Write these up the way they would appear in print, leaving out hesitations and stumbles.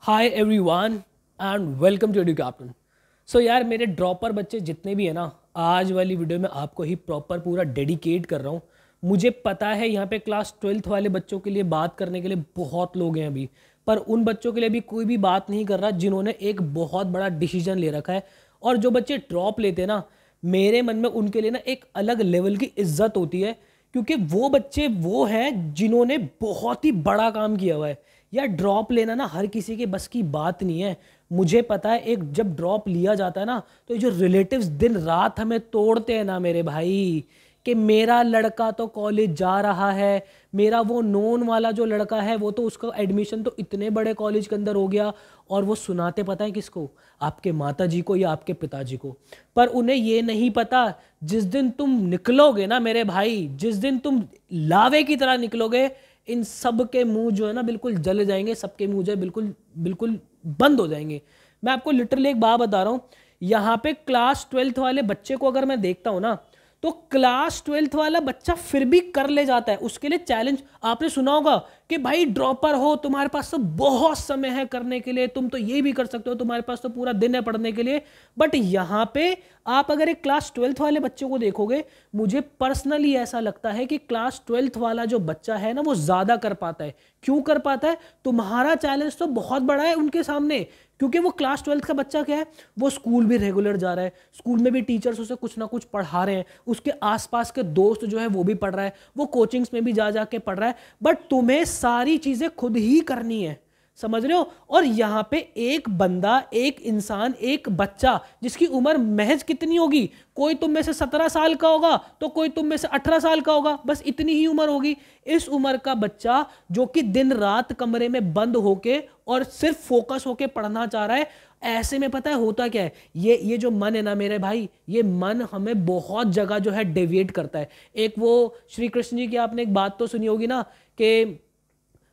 Hi everyone and welcome to Edu Captain. So यार मेरे dropper बच्चे जितने भी हैं ना, आज वाली वीडियो में आपको ही प्रॉपर पूरा डेडिकेट कर रहा हूँ। मुझे पता है यहाँ पे क्लास 12th वाले बच्चों के लिए बात करने के लिए बहुत लोग हैं अभी, पर उन बच्चों के लिए भी कोई भी बात नहीं कर रहा जिन्होंने एक बहुत बड़ा डिसीजन ले रखा है। और जो बच्चे ड्रॉप लेते हैं ना, मेरे मन में उनके लिए ना एक अलग लेवल की इज्जत होती है, क्योंकि वो बच्चे वो हैं जिन्होंने बहुत ही बड़ा काम किया हुआ है। यार ड्रॉप लेना ना हर किसी के बस की बात नहीं है। मुझे पता है, एक जब ड्रॉप लिया जाता है ना, तो ये जो रिलेटिव्स दिन रात हमें तोड़ते हैं ना मेरे भाई, कि मेरा लड़का तो कॉलेज जा रहा है, मेरा वो नोन वाला जो लड़का है वो तो उसका एडमिशन तो इतने बड़े कॉलेज के अंदर हो गया। और वो सुनाते पता है किसको? आपके माता जी को या आपके पिताजी को। पर उन्हें ये नहीं पता, जिस दिन तुम निकलोगे ना मेरे भाई, जिस दिन तुम लावे की तरह निकलोगे, इन सब के मुंह जो है ना बिल्कुल जल जाएंगे, सबके मुंह जो है बिल्कुल बिल्कुल बंद हो जाएंगे। मैं आपको लिटरली एक बात बता रहा हूँ, यहाँ पे क्लास 12th वाले बच्चे को अगर मैं देखता हूँ ना, तो क्लास 12th वाला बच्चा फिर भी कर ले जाता है। उसके लिए चैलेंज आपने सुना होगा कि भाई ड्रॉपर हो, तुम्हारे पास तो बहुत समय है करने के लिए, तुम तो ये भी कर सकते हो, तुम्हारे पास तो पूरा दिन है पढ़ने के लिए। बट यहाँ पे आप अगर एक क्लास 12th वाले बच्चे को देखोगे, मुझे पर्सनली ऐसा लगता है कि क्लास 12th वाला जो बच्चा है ना, वो ज्यादा कर पाता है। क्यों कर पाता है? तुम्हारा चैलेंज तो बहुत बड़ा है उनके सामने, क्योंकि वो क्लास 12th का बच्चा क्या है, वो स्कूल भी रेगुलर जा रहा है, स्कूल में भी टीचर्स उसे कुछ ना कुछ पढ़ा रहे हैं, उसके आसपास के दोस्त जो है वो भी पढ़ रहा है, वो कोचिंग्स में भी जा जाके पढ़ रहा है। बट तुम्हें सारी चीजें खुद ही करनी है, समझ रहे हो? और यहां पे एक बंदा, एक इंसान, एक बच्चा जिसकी उम्र महज कितनी होगी, कोई तुम में से 17 साल का होगा तो कोई तुम में से 18 साल का होगा, बस इतनी ही उम्र होगी। इस उम्र का बच्चा जो कि दिन रात कमरे में बंद होके और सिर्फ फोकस होके पढ़ना चाह रहा है, ऐसे में पता है होता क्या है? ये जो मन है ना मेरे भाई, ये मन हमें बहुत जगह जो है डेविएट करता है। एक वो श्री कृष्ण जी की आपने एक बात तो सुनी होगी ना, कि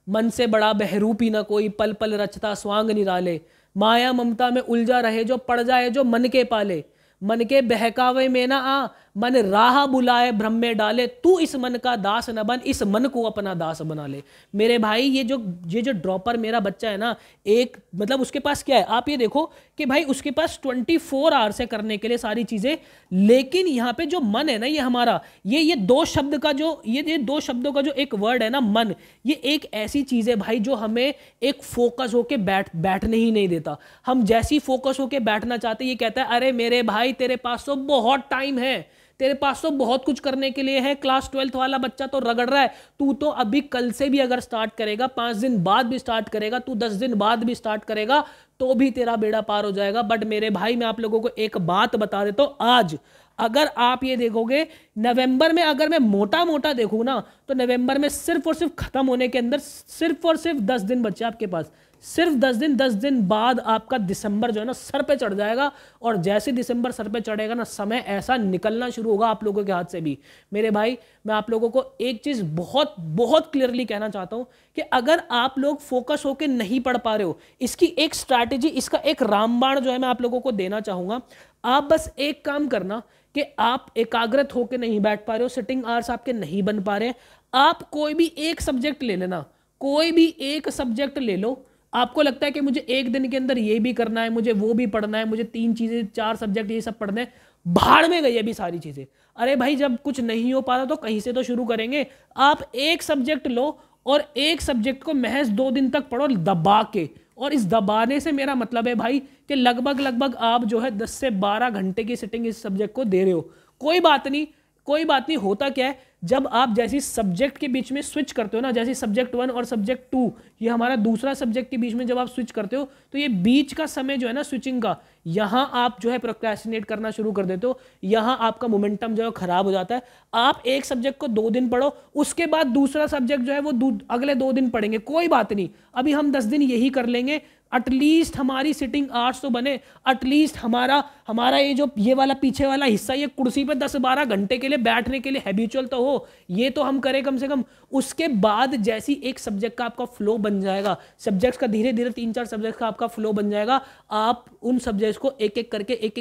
मन से बड़ा बहरूपी ना कोई, पल पल रचता स्वांग निराले, माया ममता में उलझा रहे जो पड़ जाए जो मन के पाले, मन के बहकावे में ना आ, मन राह बुलाए भ्रम में डाले, तू इस मन का दास न बन, इस मन को अपना दास बना ले। मेरे भाई ये जो ड्रॉपर मेरा बच्चा है ना, एक मतलब उसके पास क्या है, आप ये देखो कि भाई उसके पास 24 आवर्स है करने के लिए सारी चीजें। लेकिन यहाँ पे जो मन है ना, ये हमारा ये दो शब्द का जो ये दो शब्दों का जो एक वर्ड है ना, मन, ये एक ऐसी चीज है भाई जो हमें एक फोकस होके बैठने ही नहीं देता। हम जैसी फोकस होके बैठना चाहते, ये कहता है अरे मेरे भाई तेरे पास तो बहुत टाइम है, तेरे पास तो बहुत कुछ करने के लिए है, क्लास 12th वाला बच्चा तो रगड़ रहा है, तू तो अभी कल से भी अगर स्टार्ट करेगा, 5 दिन बाद भी स्टार्ट करेगा, तू 10 दिन बाद भी स्टार्ट करेगा, तो भी तेरा बेड़ा पार हो जाएगा। बट मेरे भाई मैं आप लोगों को एक बात बता देता हूं, आज अगर आप ये देखोगे, नवंबर में अगर मैं मोटा मोटा देखूं ना, तो नवंबर में सिर्फ और सिर्फ खत्म होने के अंदर सिर्फ और सिर्फ 10 दिन बचे आपके पास, सिर्फ 10 दिन बाद आपका दिसंबर जो है ना सर पे चढ़ जाएगा। और जैसे दिसंबर सर पे चढ़ेगा ना, समय ऐसा निकलना शुरू होगा आप लोगों के हाथ से भी। मेरे भाई मैं आप लोगों को एक चीज बहुत बहुत क्लियरली कहना चाहता हूं कि अगर आप लोग फोकस होकर नहीं पढ़ पा रहे हो, इसकी एक स्ट्रैटेजी, इसका एक रामबाण जो है मैं आप लोगों को देना चाहूंगा। आप बस एक काम करना कि आप एकाग्रत होकर नहीं बैठ पा रहे हो, सिटिंग आवर्स आपके नहीं बन पा रहे हैं, आप कोई भी एक सब्जेक्ट ले लेना, कोई भी एक सब्जेक्ट ले लो। आपको लगता है कि मुझे एक दिन के अंदर ये भी करना है, मुझे वो भी पढ़ना है, मुझे 3 चीजें 4 सब्जेक्ट ये सब पढ़ने हैं, भाड़ में गई अभी सारी चीजें। अरे भाई जब कुछ नहीं हो पा रहा तो कहीं से तो शुरू करेंगे। आप एक सब्जेक्ट लो और एक सब्जेक्ट को महज 2 दिन तक पढ़ो दबा के। और इस दबाने से मेरा मतलब है भाई कि लगभग आप जो है 10 से 12 घंटे की सिटिंग इस सब्जेक्ट को दे रहे हो। कोई बात नहीं, कोई बात नहीं। होता क्या है, जब आप जैसी सब्जेक्ट के बीच में स्विच करते हो ना, जैसे सब्जेक्ट 1 और सब्जेक्ट 2, ये हमारा दूसरा सब्जेक्ट के बीच में जब आप स्विच करते हो, तो ये बीच का समय जो है ना स्विचिंग का, यहां आप जो है प्रोक्रेस्टिनेट करना शुरू कर देते हो, यहां आपका मोमेंटम जो है खराब हो जाता है। आप एक सब्जेक्ट को 2 दिन पढ़ो, उसके बाद दूसरा सब्जेक्ट जो है वो अगले 2 दिन पढ़ेंगे, कोई बात नहीं। अभी हम 10 दिन यही कर लेंगे, एटलीस्ट हमारी सिटिंग आवर्स तो बने, एटलीस्ट हमारा ये वाला पीछे वाला हिस्सा, ये कुर्सी पे 10-12 घंटे के लिए बैठने के लिए हैबिचुअल तो हो, ये तो हम करें कम से कम। उसके बाद जैसी एक सब्जेक्ट का आपका फ्लो बन जाएगा, सब्जेक्ट्स का धीरे धीरे 3-4 सब्जेक्ट का आपका फ्लो बन जाएगा, आप उन सब्जेक्ट्स को एक एक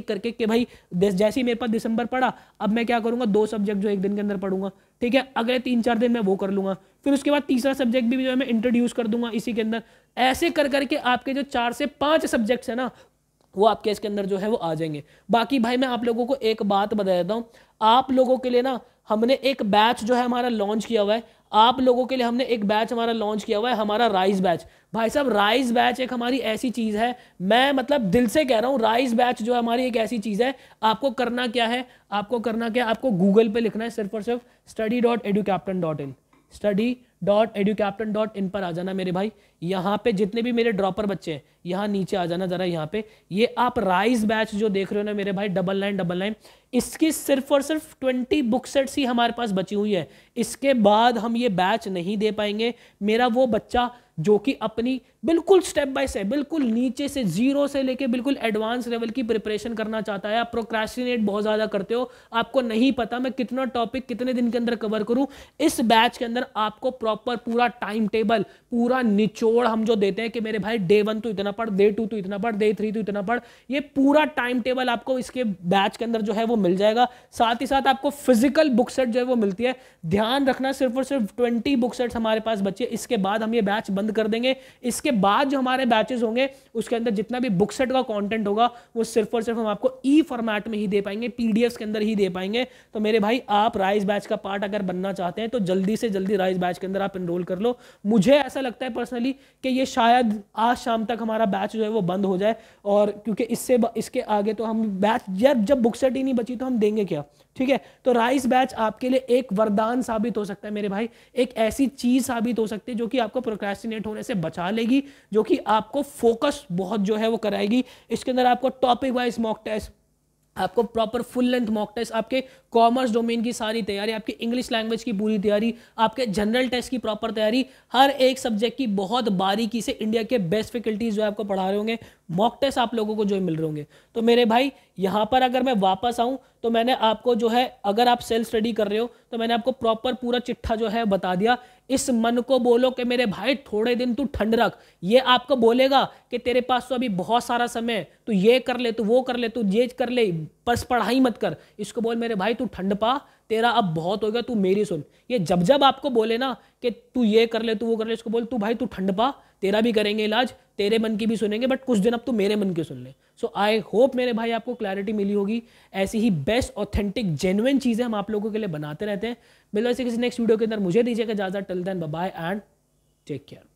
करके कि भाई जैसे ही मेरे पास दिसंबर पड़ा, अब मैं क्या करूंगा, 2 सब्जेक्ट जो एक दिन के अंदर पढ़ूंगा, ठीक है, अगले 3-4 दिन में वो कर लूंगा, फिर उसके बाद तीसरा सब्जेक्ट भी जो है मैं इंट्रोड्यूस कर दूंगा इसी के अंदर, ऐसे कर करके आपके जो 4 से 5 सब्जेक्ट्स है ना वो आपके इसके अंदर जो है वो आ जाएंगे। बाकी भाई मैं आप लोगों को एक बात बता देता हूँ, आप लोगों के लिए ना हमने एक बैच जो है हमारा लॉन्च किया हुआ है, आप लोगों के लिए हमने एक बैच हमारा लॉन्च किया हुआ है, हमारा राइज बैच। भाई साहब राइज बैच एक हमारी ऐसी चीज़ है, मैं मतलब दिल से कह रहा हूँ, राइज बैच जो है हमारी एक ऐसी चीज़ है। आपको करना क्या है, आपको करना क्या है, आपको गूगल पे लिखना है सिर्फ और सिर्फ study.educaptain.in, study.educaptain.in पर आ जाना मेरे भाई। यहाँ पे जितने भी मेरे ड्रॉपर बच्चे हैं यहाँ नीचे आ जाना जरा, यहाँ पे ये आप राइज बैच जो देख रहे हो ना मेरे भाई 9999, इसकी सिर्फ और सिर्फ 20 बुक सेट्स ही हमारे पास बची हुई है। इसके बाद हम ये बैच नहीं दे पाएंगे। मेरा वो बच्चा जो कि अपनी बिल्कुल स्टेप बाय स्टेप, बिल्कुल नीचे से जीरो से लेके बिल्कुल एडवांस लेवल की प्रिपरेशन करना चाहता है, आप प्रोक्रेस्टिनेट बहुत ज़्यादा करते हो, आपको नहीं पता मैं कितना टॉपिक कितने दिन के अंदर कवर करूं, इस बैच के अंदर आपको प्रॉपर पूरा टाइम टेबल, पूरा निचोड़ हम जो देते हैं कि मेरे भाई डे 1 तो इतना पढ़, डे 2 तो इतना पढ़, डे 3 तो इतना पढ़, ये पूरा टाइम टेबल आपको इसके बैच के अंदर जो है वो मिल जाएगा। साथ ही साथ आपको फिजिकल बुक सेट जो है वो मिलती है। ध्यान रखना सिर्फ और सिर्फ 20 बुक सेट्स हमारे पास बचे, इसके बाद हम ये बैच बंद कर देंगे। इसके बाद जो हमारे बैचेस होंगे उसके अंदर जितना भी बुक सेट का कंटेंट होगा वो सिर्फ और सिर्फ हम आपको ई फॉर्मेट में ही दे पाएंगे, पीडीएफ के अंदर ही दे पाएंगे। तो मेरे भाई आप राइज बैच का पार्ट अगर बनना चाहते हैं तो जल्दी से जल्दी राइज बैच के अंदर आप एनरोल कर लो। मुझे ऐसा लगता है पर्सनली कि ये शायद आज शाम तक हमारा बैच जो है वो बंद हो जाए, और क्योंकि इसके आगे तो हम बैच जब बुक सेट ही नहीं बची तो हम देंगे क्या, ठीक है। तो राइज बैच आपके लिए एक वरदान साबित हो सकता है मेरे भाई, एक ऐसी चीज साबित हो सकती है जो कि आपको प्रोक्रेस्टिनेट होने से बचा लेगी, जो कि आपको फोकस बहुत जो है वो कराएगी। इसके अंदर आपको टॉपिक वाइज मॉक टेस्ट, आपको proper full length mock test, आपके कॉमर्स डोमेन की सारी तैयारी, आपकी इंग्लिश लैंग्वेज की पूरी तैयारी, आपके जनरल टेस्ट की प्रॉपर तैयारी, हर एक सब्जेक्ट की बहुत बारीकी से इंडिया के बेस्ट फैकल्टीज जो है आपको पढ़ा रहे होंगे, मॉक टेस्ट आप लोगों को जो मिल रहे होंगे। तो मेरे भाई यहाँ पर अगर मैं वापस आऊँ तो मैंने आपको जो है, अगर आप सेल्फ स्टडी कर रहे हो तो मैंने आपको प्रॉपर पूरा चिट्ठा जो है बता दिया। इस मन को बोलो कि मेरे भाई थोड़े दिन तू ठंड रख, ये आपको बोलेगा कि तेरे पास तो अभी बहुत सारा समय है, तू ये कर ले, तू वो कर ले, तू ये कर ले, बस पढ़ाई मत कर। इसको बोल मेरे भाई तू ठंड पा, तेरा अब बहुत हो गया, तू मेरी सुन। ये जब जब आपको बोले ना कि तू ये कर ले, तू वो कर ले, इसको बोल तू भाई तू ठंड पा, तेरा भी करेंगे इलाज, तेरे मन की भी सुनेंगे, बट कुछ दिन अब तू मेरे मन की सुन ले। सो आई होप मेरे भाई आपको क्लैरिटी मिली होगी। ऐसी ही बेस्ट ऑथेंटिक जेन्युइन चीजें हम आप लोगों के लिए बनाते रहते हैं। मिलो ऐसे किसी नेक्स्ट वीडियो के अंदर, मुझे दीजिएगा इजाजत। Till then bye bye and take care.